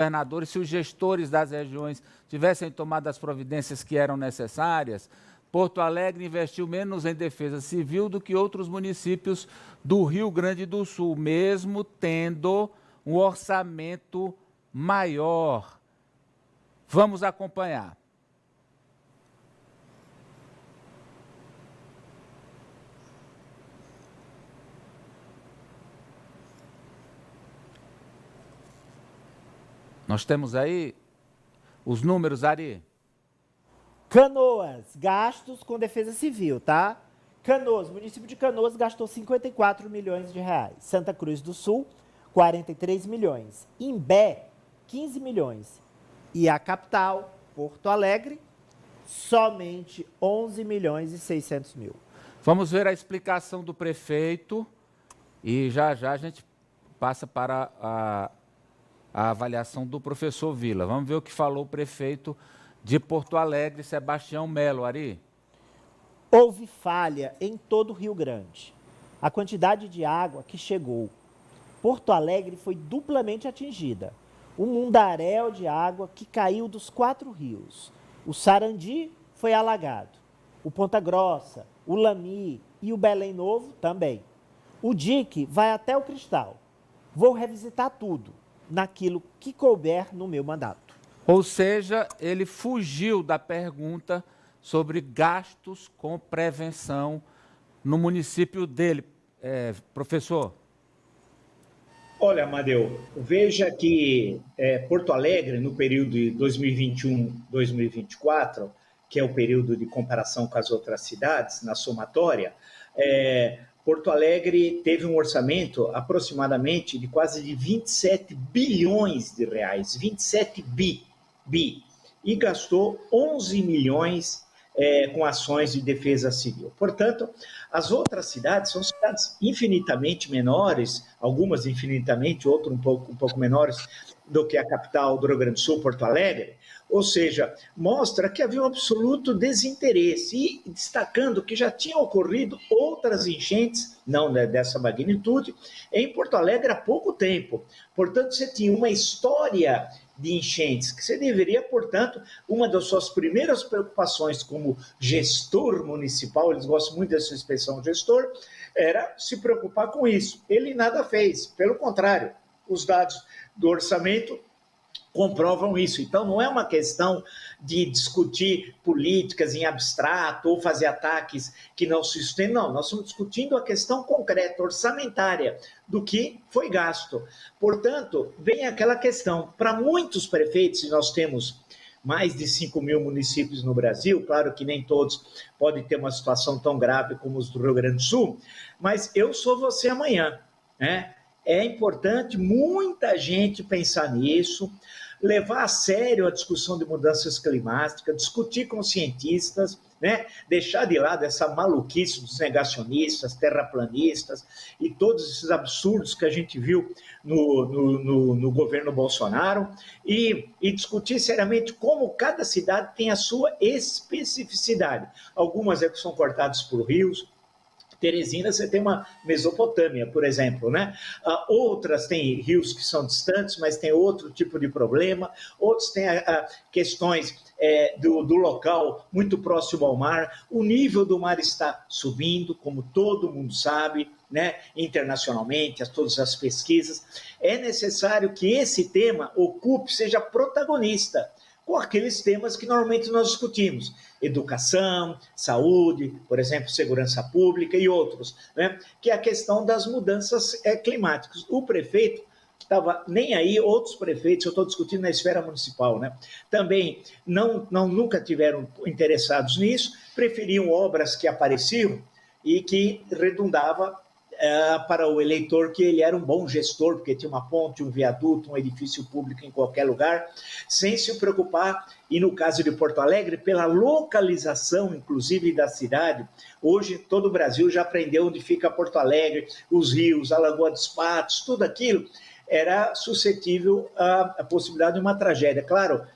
governadores, se os gestores das regiões tivessem tomado as providências que eram necessárias, Porto Alegre investiu menos em defesa civil do que outros municípios do Rio Grande do Sul, mesmo tendo um orçamento maior. Vamos acompanhar. Nós temos aí os números, Ari. Canoas, gastos com defesa civil, tá? Canoas, município de Canoas gastou 54 milhões de reais. Santa Cruz do Sul, 43 milhões. Imbé, 15 milhões. E a capital, Porto Alegre, somente 11 milhões e 600 mil. Vamos ver a explicação do prefeito e já a gente passa para a avaliação do professor Vila. Vamos ver o que falou o prefeito de Porto Alegre, Sebastião Melo. Ari. Houve falha em todo o Rio Grande. A quantidade de água que chegou. Porto Alegre foi duplamente atingida. Um mundaréu de água que caiu dos 4 rios. O Sarandi foi alagado. O Ponta Grossa, o Lami e o Belém Novo também. O dique vai até o Cristal. Vou revisitar tudo naquilo que couber no meu mandato. Ou seja, ele fugiu da pergunta sobre gastos com prevenção no município dele. Professor? Olha, Amadeu, veja que Porto Alegre, no período de 2021-2024, que é o período de comparação com as outras cidades, na somatória, Porto Alegre teve um orçamento aproximadamente de quase de 27 bilhões de reais, 27 bi, e gastou 11 milhões com ações de defesa civil. Portanto, as outras cidades são cidades infinitamente menores, algumas infinitamente, outras um pouco menores do que a capital do Rio Grande do Sul, Porto Alegre, ou seja, mostra que havia um absoluto desinteresse, e destacando que já tinham ocorrido outras enchentes, não dessa magnitude, em Porto Alegre há pouco tempo. Portanto, você tinha uma história de enchentes, que você deveria, portanto, uma das suas primeiras preocupações como gestor municipal, eles gostam muito dessa expressão gestor, era se preocupar com isso. Ele nada fez, pelo contrário, os dados do orçamento comprovam isso. Então, não é uma questão de discutir políticas em abstrato ou fazer ataques que não se sustentam. Não, nós estamos discutindo a questão concreta, orçamentária, do que foi gasto. Portanto, vem aquela questão, para muitos prefeitos, e nós temos mais de 5 mil municípios no Brasil, claro que nem todos podem ter uma situação tão grave como os do Rio Grande do Sul, mas eu sou você amanhã, né? É importante muita gente pensar nisso, levar a sério a discussão de mudanças climáticas, discutir com cientistas, né? Deixar de lado essa maluquice dos negacionistas, terraplanistas e todos esses absurdos que a gente viu no governo Bolsonaro e discutir seriamente como cada cidade tem a sua especificidade. Algumas que são cortadas por rios. Teresina, você tem uma Mesopotâmia, por exemplo, né? Outras têm rios que são distantes, mas tem outro tipo de problema. Outros têm questões do local muito próximo ao mar. O nível do mar está subindo, como todo mundo sabe, né? Internacionalmente, todas as pesquisas. É necessário que esse tema ocupe, seja protagonista com aqueles temas que normalmente nós discutimos. Educação, saúde, por exemplo, segurança pública e outros, né? Que é a questão das mudanças climáticas. O prefeito estava nem aí, outros prefeitos, eu estou discutindo na esfera municipal, né? Também nunca tiveram interessados nisso, preferiam obras que apareciam e que redundava para o eleitor que ele era um bom gestor, porque tinha uma ponte, um viaduto, um edifício público em qualquer lugar, sem se preocupar, e no caso de Porto Alegre, pela localização, inclusive, da cidade. Hoje, todo o Brasil já aprendeu onde fica Porto Alegre, os rios, a Lagoa dos Patos, tudo aquilo era suscetível à possibilidade de uma tragédia. Claro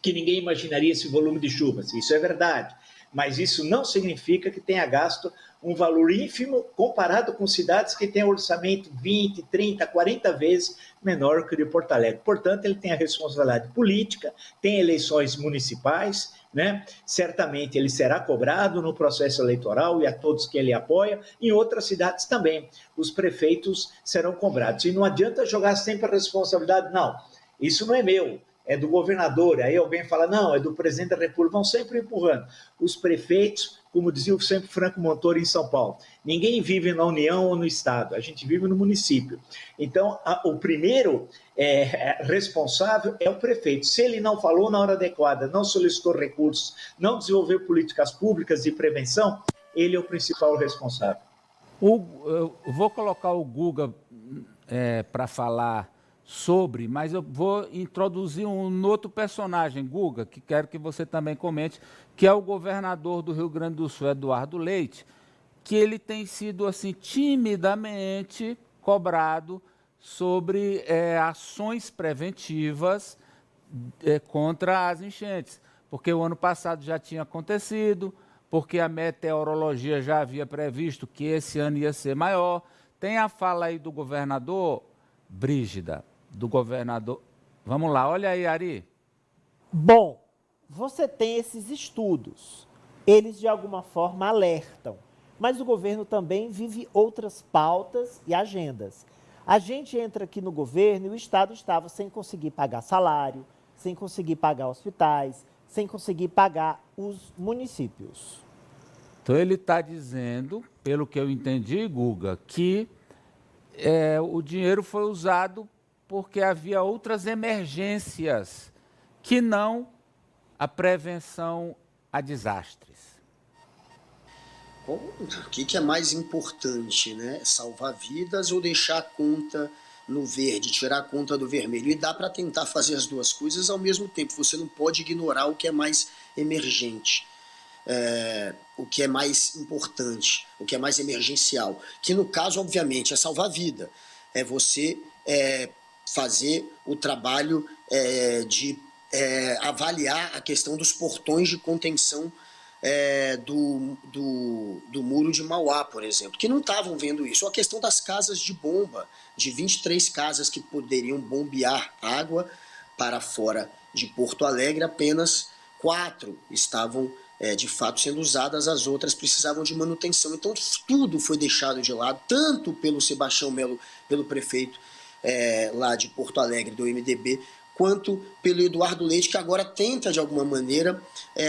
que ninguém imaginaria esse volume de chuvas, isso é verdade. mas isso não significa que tenha gasto um valor ínfimo comparado com cidades que têm orçamento 20, 30, 40 vezes menor que o de Porto Alegre. Portanto, ele tem a responsabilidade política, tem eleições municipais, né? Certamente ele será cobrado no processo eleitoral e a todos que ele apoia. Em outras cidades também, os prefeitos serão cobrados. E não adianta jogar sempre a responsabilidade, não, isso não é meu, é do governador. Aí alguém fala, não, é do presidente da República. Vão sempre empurrando. Os prefeitos, como dizia sempre Franco Montoro em São Paulo, ninguém vive na União ou no Estado, a gente vive no município. Então, o primeiro responsável é o prefeito. Se ele não falou na hora adequada, não solicitou recursos, não desenvolveu políticas públicas de prevenção, ele é o principal responsável. Eu vou colocar o Guga para falar sobre, mas eu vou introduzir um outro personagem, Guga, que quero que você também comente, que é o governador do Rio Grande do Sul, Eduardo Leite, que ele tem sido assim timidamente cobrado sobre ações preventivas contra as enchentes, porque o ano passado já tinha acontecido, porque a meteorologia já havia previsto que esse ano ia ser maior. Tem a fala aí do governador, Brígida, do governador. Vamos lá, olha aí, Ari. Bom, você tem esses estudos. Eles, de alguma forma, alertam. Mas o governo também vive outras pautas e agendas. A gente entra aqui no governo e o Estado estava sem conseguir pagar salário, sem conseguir pagar hospitais, sem conseguir pagar os municípios. Então, ele está dizendo, pelo que eu entendi, Guga, que o dinheiro foi usado porque havia outras emergências que não a prevenção a desastres. Bom, o que é mais importante, né? Salvar vidas ou deixar a conta no verde, tirar a conta do vermelho? E dá para tentar fazer as duas coisas ao mesmo tempo. Você não pode ignorar o que é mais emergente, o que é mais importante, o que é mais emergencial. Que no caso, obviamente, é salvar vida. É você fazer o trabalho de avaliar a questão dos portões de contenção do muro de Mauá, por exemplo, que não estavam vendo isso. A questão das casas de bomba, de 23 casas que poderiam bombear água para fora de Porto Alegre, apenas 4 estavam de fato sendo usadas, as outras precisavam de manutenção. Então tudo foi deixado de lado, tanto pelo Sebastião Melo, pelo prefeito lá de Porto Alegre, do MDB, quanto pelo Eduardo Leite, que agora tenta, de alguma maneira,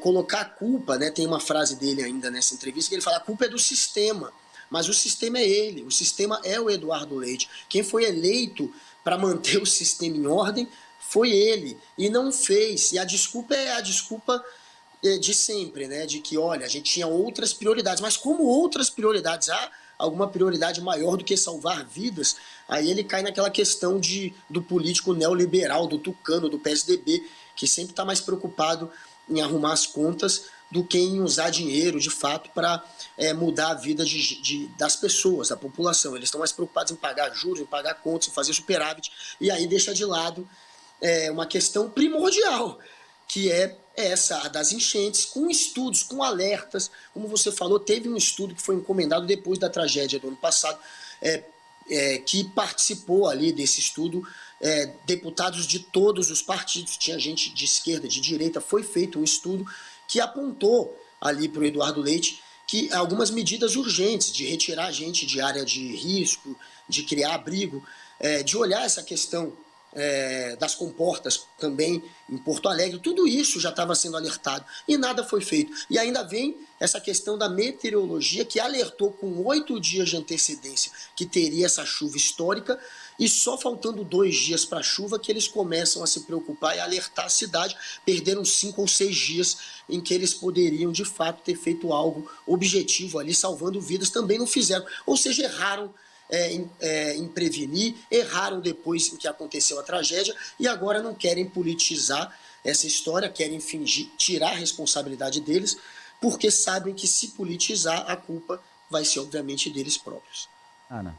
colocar a culpa, né? Tem uma frase dele ainda nessa entrevista, que ele fala, a culpa é do sistema, mas o sistema é ele, o sistema é o Eduardo Leite. Quem foi eleito para manter o sistema em ordem foi ele, e não fez. E a desculpa é a desculpa de sempre, né? De que, olha, a gente tinha outras prioridades, mas como outras prioridades? Há alguma prioridade maior do que salvar vidas? Aí ele cai naquela questão do político neoliberal, do tucano, do PSDB, que sempre está mais preocupado em arrumar as contas do que em usar dinheiro, de fato, para mudar a vida das pessoas, da população. Eles estão mais preocupados em pagar juros, em pagar contas, em fazer superávit, e aí deixa de lado uma questão primordial, que é essa, a das enchentes, com estudos, com alertas. Como você falou, teve um estudo que foi encomendado depois da tragédia do ano passado, que participou ali desse estudo, deputados de todos os partidos, tinha gente de esquerda, de direita. Foi feito um estudo que apontou ali para o Eduardo Leite que algumas medidas urgentes de retirar gente de área de risco, de criar abrigo, de olhar essa questão das comportas também em Porto Alegre, tudo isso já estava sendo alertado e nada foi feito. E ainda vem essa questão da meteorologia, que alertou com 8 dias de antecedência que teria essa chuva histórica, e só faltando 2 dias para a chuva que eles começam a se preocupar e alertar a cidade. Perderam 5 ou 6 dias em que eles poderiam de fato ter feito algo objetivo ali, salvando vidas, também não fizeram, ou seja, erraram em prevenir, erraram depois em que aconteceu a tragédia e agora não querem politizar essa história, querem fingir, tirar a responsabilidade deles, porque sabem que se politizar, a culpa vai ser obviamente deles próprios. Ana.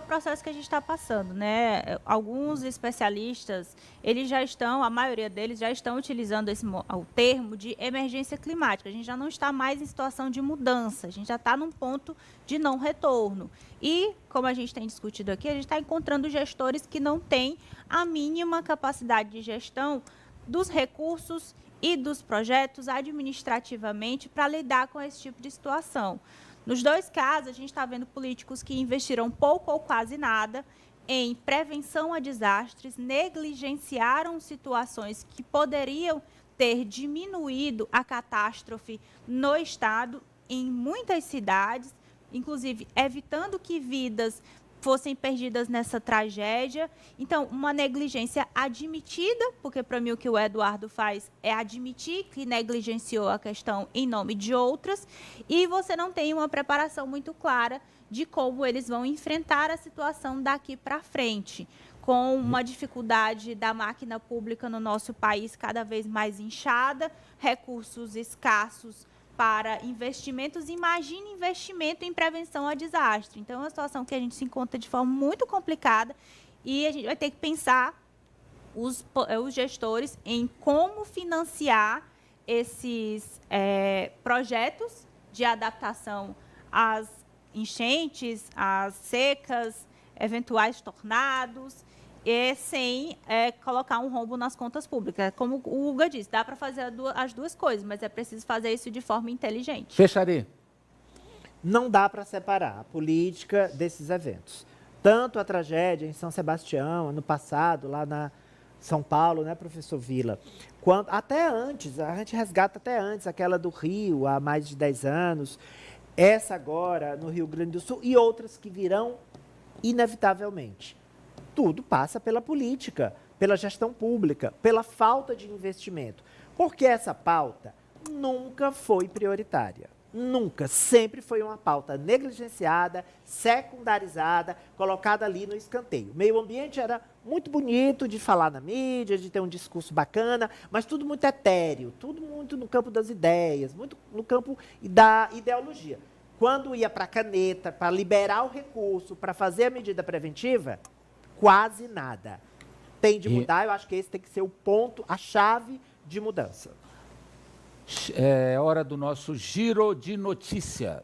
processo que a gente está passando, né? Alguns especialistas, eles já estão, a maioria deles já estão utilizando o termo de emergência climática. A gente já não está mais em situação de mudança, a gente já está num ponto de não retorno. E, como a gente tem discutido aqui, a gente está encontrando gestores que não têm a mínima capacidade de gestão dos recursos e dos projetos administrativamente para lidar com esse tipo de situação. Nos dois casos, a gente está vendo políticos que investiram pouco ou quase nada em prevenção a desastres, negligenciaram situações que poderiam ter diminuído a catástrofe no Estado, em muitas cidades, inclusive evitando que vidas fossem perdidas nessa tragédia. Então, uma negligência admitida, porque para mim o que o Eduardo faz é admitir que negligenciou a questão em nome de outras, e você não tem uma preparação muito clara de como eles vão enfrentar a situação daqui para frente, com uma dificuldade da máquina pública no nosso país cada vez mais inchada, recursos escassos para investimentos. Imagine investimento em prevenção a desastre. Então, é uma situação que a gente se encontra de forma muito complicada e a gente vai ter que pensar, os gestores, em como financiar esses projetos de adaptação às enchentes, às secas, eventuais tornados, e sem colocar um rombo nas contas públicas. Como o Hugo disse, dá para fazer as duas coisas, mas é preciso fazer isso de forma inteligente. Fecharia. Não dá para separar a política desses eventos. Tanto a tragédia em São Sebastião, ano passado, lá na São Paulo, né, professor Vila, quanto, até antes, a gente resgata até antes, aquela do Rio, há mais de 10 anos, essa agora no Rio Grande do Sul e outras que virão inevitavelmente. Tudo passa pela política, pela gestão pública, pela falta de investimento. Porque essa pauta nunca foi prioritária. Nunca. Sempre foi uma pauta negligenciada, secundarizada, colocada ali no escanteio. O meio ambiente era muito bonito de falar na mídia, de ter um discurso bacana, mas tudo muito etéreo, tudo muito no campo das ideias, muito no campo da ideologia. Quando ia para a caneta, para liberar o recurso, para fazer a medida preventiva, quase nada. Tem de mudar, eu acho que esse tem que ser o ponto, a chave de mudança. É hora do nosso giro de notícias.